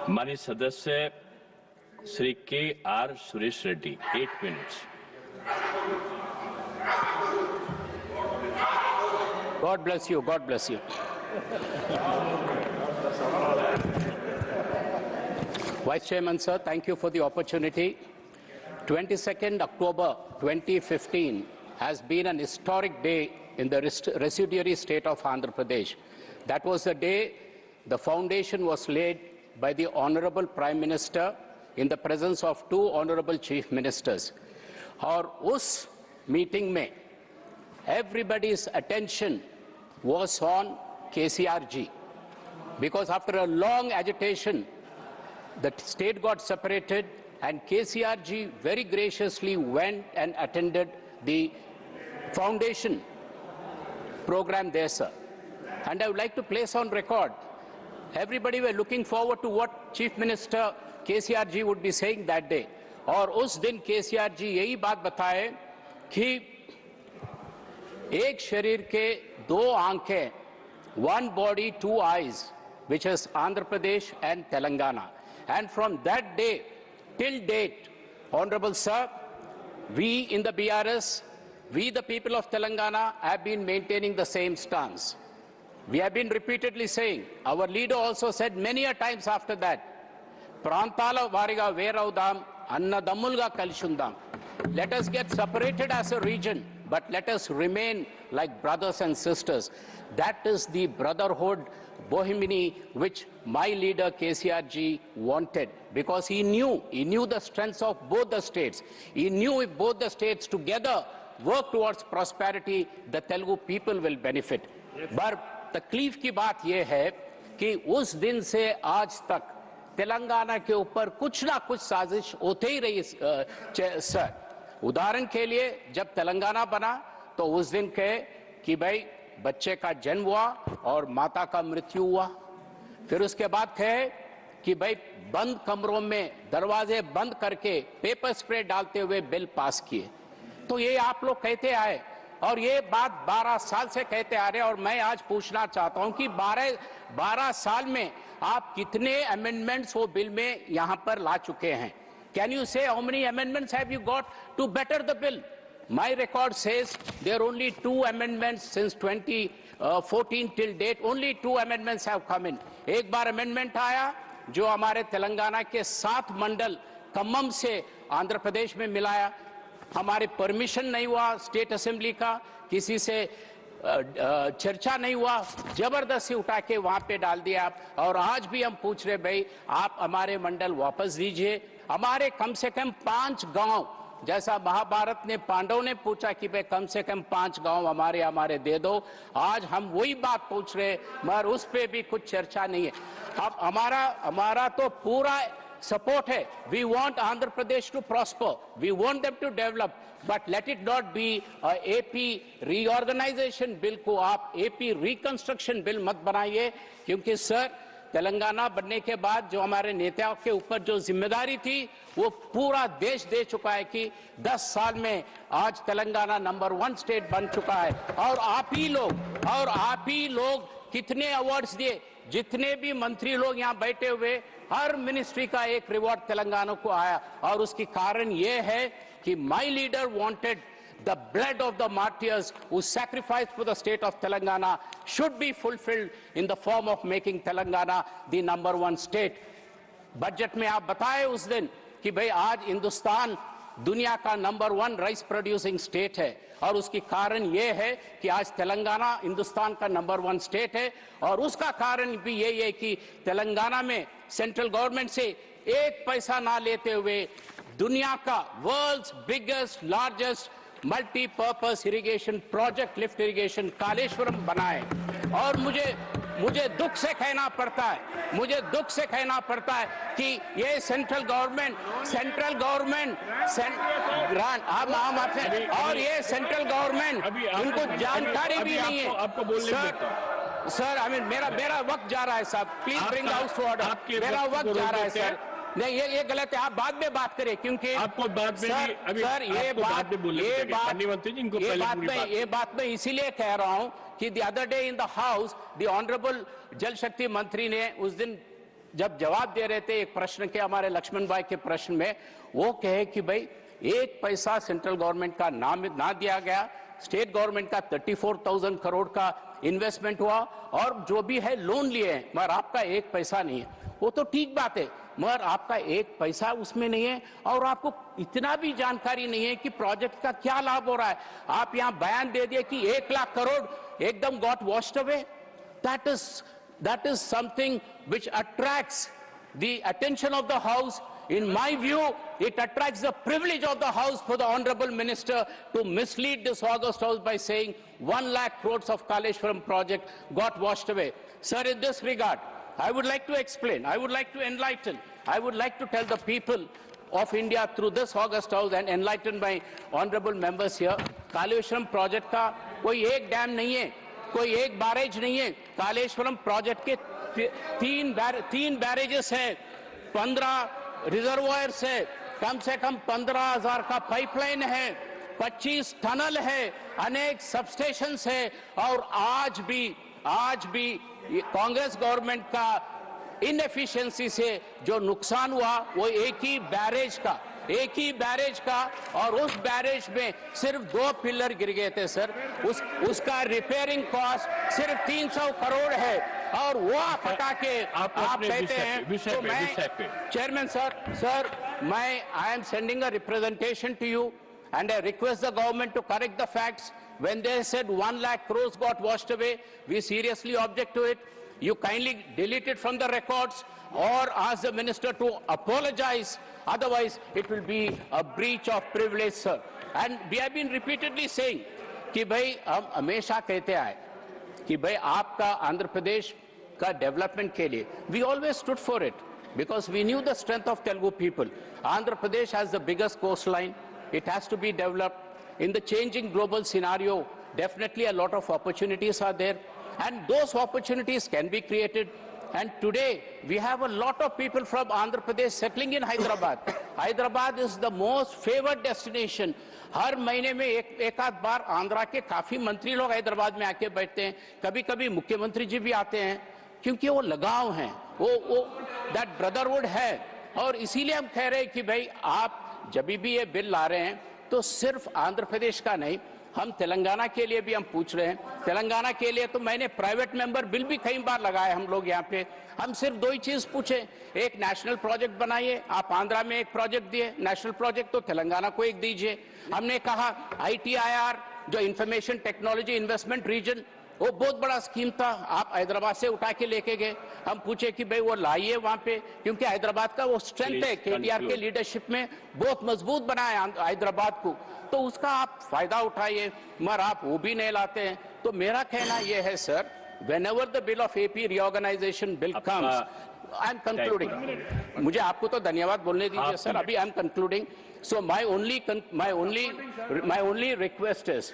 माननीय सदस्य Shri KR Suresh Reddy 8 minutes. God bless you. God bless you. Vice Chairman, sir, thank you for the opportunity. 22nd October 2015 has been an historic day in the residuary state of Andhra Pradesh. That was the day the foundation was laid by the Honorable Prime Minister in the presence of 2 Honorable Chief Ministers. और उस meeting में everybody's attention was on KCRG, because after a long agitation, the state got separated and KCRG very graciously went and attended the foundation program there, sir. And I would like to place on record, everybody were looking forward to what Chief Minister KCRG would be saying that day. और उस दिन KCRG यही बात बताए कि एक शरीर के 2 आंखें, 1 body, 2 eyes, which is Andhra Pradesh and Telangana. And from that day till date, Honorable Sir, we in the BRS, we the people of Telangana have been maintaining the same stance. We have been repeatedly saying, our leader also said many a times after that, Prantala Variga Veraudam, Annadamulga Kalshundam. Let us get separated as a region, but let us remain like brothers and sisters. That is the brotherhood, Bohemini, which my leader KCRG wanted, because he knew the strengths of both the states. He knew if both the states together work towards prosperity, the Telugu people will benefit. But तकलीफ की बात यह है कि उस दिन से आज तक तेलंगाना के ऊपर कुछ ना कुछ साजिश होते ही रही सर। उदाहरण के लिए जब तेलंगाना बना तो उस दिन कहे कि भाई बच्चे का जन्म हुआ और माता का मृत्यु हुआ, फिर उसके बाद कहे कि भाई बंद कमरों में दरवाजे बंद करके पेपर स्प्रे डालते हुए बिल पास किए। तो ये आप लोग कहते आए और ये बात 12 साल से कहते आ रहे हैं। और मैं आज पूछना चाहता हूं कि 12 साल में आप कितने अमेंडमेंट्स वो बिल में यहां पर ला चुके हैं? Can you say how many amendments have you got to better the bill? My record says there are only 2 amendments since 2014 till date. Only 2 amendments have come in. एक बार amendment आया जो हमारे तेलंगाना के 7 मंडल खम्मम से आंध्र प्रदेश में मिलाया। हमारे परमिशन नहीं हुआ स्टेट असेंबली का, किसी से चर्चा नहीं हुआ, जबरदस्ती उठा के वहां पे डाल दिया आप। और आज भी हम पूछ रहे भाई आप हमारे मंडल वापस दीजिए। हमारे कम से कम 5 गांव, जैसा महाभारत ने पांडव ने पूछा कि भाई कम से कम 5 गांव हमारे दे दो, आज हम वही बात पूछ रहे मगर उस पे भी कुछ चर्चा नहीं है। अब हमारा तो पूरा support hai. We want Andhra Pradesh to prosper. We want them to develop. But let it not be a AP reorganization bill को आप AP reconstruction bill मत बनाइए, क्योंकि सर तेलंगाना बनने के बाद जो हमारे नेताओं के ऊपर जो जिम्मेदारी थी वो पूरा देश दे चुका है कि 10 साल में आज तेलंगाना नंबर 1 स्टेट बन चुका है। और आप ही लोग कितने अवार्ड्स दिए, जितने भी मंत्री लोग यहाँ बैठे हुए हर मिनिस्ट्री का एक रिवॉर्ड तेलंगाना को आया। और उसकी कारण ये है कि my leader wanted the blood of the martyrs who sacrificed for the state of Telangana should be fulfilled in the form of making Telangana the number 1 state. Budget में आप बताए उस दिन कि भाई आज हिंदुस्तान दुनिया का नंबर 1 राइस प्रोड्यूसिंग स्टेट है, और उसकी कारण ये है कि आज तेलंगाना हिंदुस्तान का नंबर 1 स्टेट है। और उसका कारण भी यही है कि तेलंगाना में सेंट्रल गवर्नमेंट से 1 पैसा ना लेते हुए दुनिया का world's biggest largest multipurpose irrigation project lift irrigation Kaleshwaram बनाए। और मुझे दुख से कहना पड़ता है कि ये सेंट्रल गवर्नमेंट और ये सेंट्रल गवर्नमेंट उनको जानकारी भी नहीं है। सर मेरा वक्त जा रहा है साहब, please bring house to order. मेरा वक्त जा रहा है सर। नहीं ये गलत है, आप बाद में बात करें, क्योंकि आपको बाद में सर ये बात मैं इसीलिए कह रहा हूं कि the other day in the house the honourable जल शक्ति मंत्री ने उस दिन जब जवाब दे रहे थे एक प्रश्न के, हमारे लक्ष्मण भाई के प्रश्न में, वो कहे कि भाई 1 पैसा सेंट्रल गवर्नमेंट का ना दिया गया, स्टेट गवर्नमेंट का 34,000 करोड़ का इन्वेस्टमेंट हुआ और जो भी है लोन लिए हैं, मगर आपका 1 पैसा नहीं है। वो तो ठीक बात है, मगर आपका 1 पैसा उसमें नहीं है और आपको इतना भी जानकारी नहीं है कि प्रोजेक्ट का क्या लाभ हो रहा है। आप यहां बयान दे दिए कि 1 लाख करोड़ एकदम got washed away. That is something which attracts the attention of the House. In my view, it attracts the privilege of the House for the Honorable Minister to mislead this August House by saying 1 lakh crores of Kaleshwaram project got washed away. Sir, in this regard, I would like to explain, I would like to enlighten, I would like to tell the people of India through this August House and enlighten my honorable members here, Kaleshwaram project का कोई एक dam नहीं है, कोई एक barrage नहीं है। Kaleshwaram project के 3 बैरेजेस हैं, 15 रिजर्वायर्स है, कम से कम 15,000 का पाइपलाइन है, 25 टनल है, अनेक सबस्टेशंस है और आज भी कांग्रेस गवर्नमेंट का इनएफिशिएंसी से जो नुकसान हुआ वो एक ही बैरेज का और उस बैरेज में सिर्फ 2 पिलर गिर गए थे सर। उसका रिपेयरिंग कॉस्ट सिर्फ 300 करोड़ है और वो आप हटा के आप कहते हैं तो मैं chairman sir I am sending a representation to you and I request the government to correct the facts. When they said 1 lakh crores got washed away, we seriously object to it. You kindly delete it from the records or ask the minister to apologize. Otherwise, it will be a breach of privilege, sir. And we have been repeatedly saying कि भाई हम हमेशा कहते आए कि भाई आपका आंध्र प्रदेश का डेवलपमेंट के लिए we always stood for it because we knew the strength of Telugu people. Andhra Pradesh has the biggest coastline. It has to be developed in the changing global scenario. Definitely a lot of opportunities are there and those opportunities can be created. And today we have a lot of people from Andhra Pradesh settling in Hyderabad. Hyderabad is the most favored destination. हर महीने में एक आध बार आंध्रा के काफी मंत्री लोग हैदराबाद में आके बैठते हैं, कभी कभी मुख्यमंत्री जी भी आते हैं क्योंकि वो लगाव है, वो दैट ब्रदरहुड है। और इसीलिए हम कह रहे हैं कि भाई आप जब भी ये बिल ला रहे हैं तो सिर्फ आंध्र प्रदेश का नहीं, हम तेलंगाना के लिए भी हम पूछ रहे हैं। तेलंगाना के लिए तो मैंने प्राइवेट मेंबर बिल भी कई बार लगाए हम लोग यहाँ पे। हम सिर्फ 2 ही चीज पूछे, एक नेशनल प्रोजेक्ट बनाइए, आप आंध्रा में एक प्रोजेक्ट दिए नेशनल प्रोजेक्ट, तो तेलंगाना को एक दीजिए। हमने कहा ITIR जो इंफॉर्मेशन टेक्नोलॉजी इन्वेस्टमेंट रीजन, वो बहुत बड़ा स्कीम था, आप हैदराबाद से उठा के लेके गए। हम पूछे कि भाई वो लाइए वहां पे, क्योंकि हैदराबाद का वो स्ट्रेंथ है, KTR के लीडरशिप में बहुत मजबूत बनाया हैदराबाद को, तो उसका आप फायदा उठाइए, मगर आप वो भी नहीं लाते हैं। तो मेरा कहना यह है sir, whenever the bill of AP reorganization bill comes, I am concluding. मुझे आपको तो धन्यवाद बोलने दीजिए सर, अभी I am concluding. So my only request is,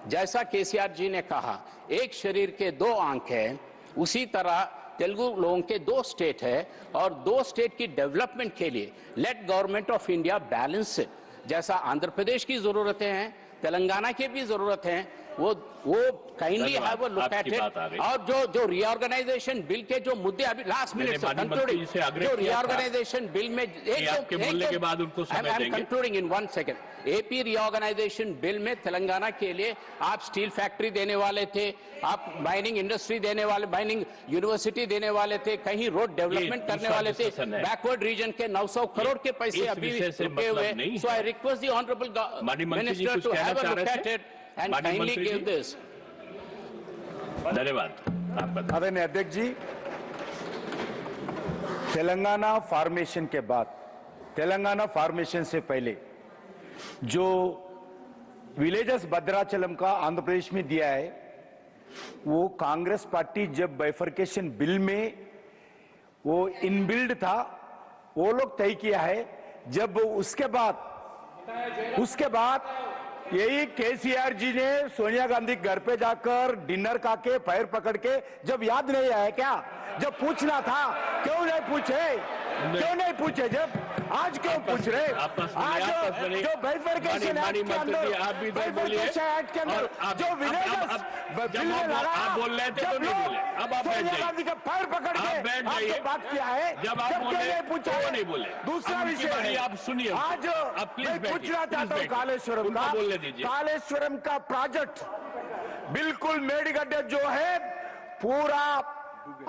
जैसा केसीआर जी ने कहा एक शरीर के 2 आंख है, उसी तरह तेलुगु लोगों के 2 स्टेट है और 2 स्टेट की डेवलपमेंट के लिए let government of India balance it. जैसा आंध्र प्रदेश की जरूरतें हैं, तेलंगाना की भी जरूरत है, वो kindly have a look at it. और जो रीऑर्गेनाइजेशन बिल के जो मुद्दे अभी लास्ट मिनट से कंक्लूडिंग, जो रीऑर्गेनाइजेशन बिल में कंक्लूडिंग इन 1 सेकंड, AP रीऑर्गेनाइजेशन बिल में तेलंगाना के लिए आप स्टील फैक्ट्री देने वाले थे, आप माइनिंग इंडस्ट्री देने वाले, माइनिंग यूनिवर्सिटी देने वाले थे, कहीं रोड डेवलपमेंट करने वाले थे, बैकवर्ड रीजन के 900 करोड़ के पैसे अभी रुके हुए। So I request the honourable minister to have a look at it and kindly give this. धन्यवाद। आदरणीय अध्यक्ष जी, तेलंगाना फॉर्मेशन के बाद, तेलंगाना फॉर्मेशन से पहले जो विलेजेस भद्राचलम का आंध्र प्रदेश में दिया है, वो कांग्रेस पार्टी जब बाइफर्केशन बिल में वो इनबिल्ड था, वो लोग तय किया है। जब उसके बाद यही केसीआर जी ने सोनिया गांधी के घर पे जाकर डिनर खा के पैर पकड़ के जब याद नहीं आया क्या? जब पूछना था क्यों नहीं पूछे? क्यों नहीं पूछे? जब आज क्यों पूछ रहे? आज जो बाइफरकेशन एक्ट के अंदर, बाइफरकेशन एक्ट के अंदर जो विलेजर्स बिल में लगा, आप बोल रहे थे तो नहीं बोले, अब आप बैठ सोनिया जाइए। गांधी का पैर पकड़ आप के बैठ आपसे जाइए। बात किया है, जब आप क्यों बोले नहीं पूछा तो है? नहीं बोले। दूसरा अब उनकी विषय बारी, है, आप सुनिए। आज आप प्लीज मैं बैठिए, पूछना प्लीज चाहता हूँ बैठिए। कालेश्वरम उनको का, बोलने दीजिए। कालेश्वरम का प्रोजेक्ट बिल्कुल मेडगड्ढे जो है पूरा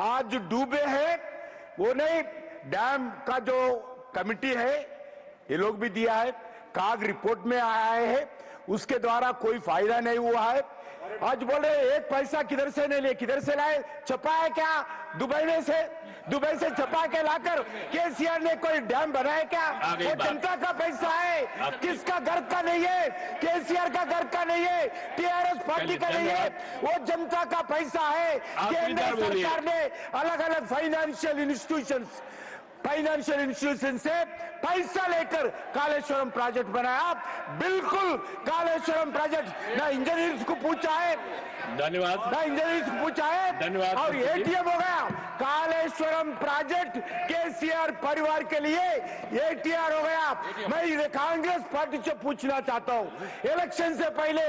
आज डूबे हैं। वो नहीं, डैम का जो कमिटी है ये लोग भी दिया है, काग रिपोर्ट में आया है, उसके द्वारा कोई फायदा नहीं हुआ है। आज बोले एक पैसा किधर से नहीं लिए, किधर से लाए? छपा है क्या दुबई में से? दुबई से छपा के लाकर केसीआर ने कोई डैम बनाया क्या? गई वो बात। जनता का पैसा है, किसका घर का नहीं है? केसीआर का घर का नहीं है, टीआरएस पार्टी का नहीं है, वो जनता का पैसा है। केंद्र इधर बोलिए। सरकार ने अलग अलग फाइनेंशियल इंस्टीट्यूशन से पैसा लेकर कालेश्वरम प्रोजेक्ट बनाया। बिल्कुल कालेश्वरम प्रोजेक्ट ना इंजीनियर्स को पूछा है, धन्यवाद। ना इंजीनियर्स को पूछा है, धन्यवाद। और एटीएम हो गया। कालेश्वरम प्रोजेक्ट केसीआर परिवार के लिए एटीआर हो गया। मैं कांग्रेस पार्टी से पूछना चाहता हूं, इलेक्शन से पहले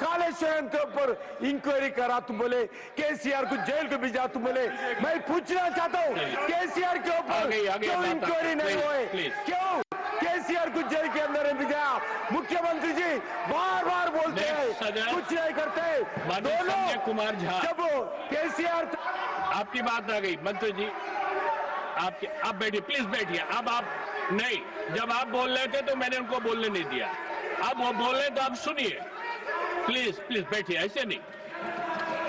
कालेश्वरम के ऊपर इंक्वायरी करा, तुम बोले केसीआर को जेल को भेजा, तुम बोले। मैं पूछना चाहता हूं केसीआर के ऊपर क्यों इंक्वायरी नहीं हुए? क्यों केसीआर को जेल के अंदर नहीं भेजा? मुख्यमंत्री जी बार बार बोलते हैं, कुछ नहीं करते। दोनों संजय कुमार झा, जब केसीआर आपकी बात आ गई मंत्री जी, आपके आप बैठिए, प्लीज बैठिए। अब आप नहीं, जब आप बोल रहे थे तो मैंने उनको बोलने नहीं दिया, अब वो बोल रहे तो आप सुनिए। प्लीज प्लीज बैठिए, ऐसे नहीं।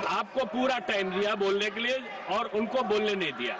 आपको पूरा टाइम दिया बोलने के लिए और उनको बोलने नहीं दिया।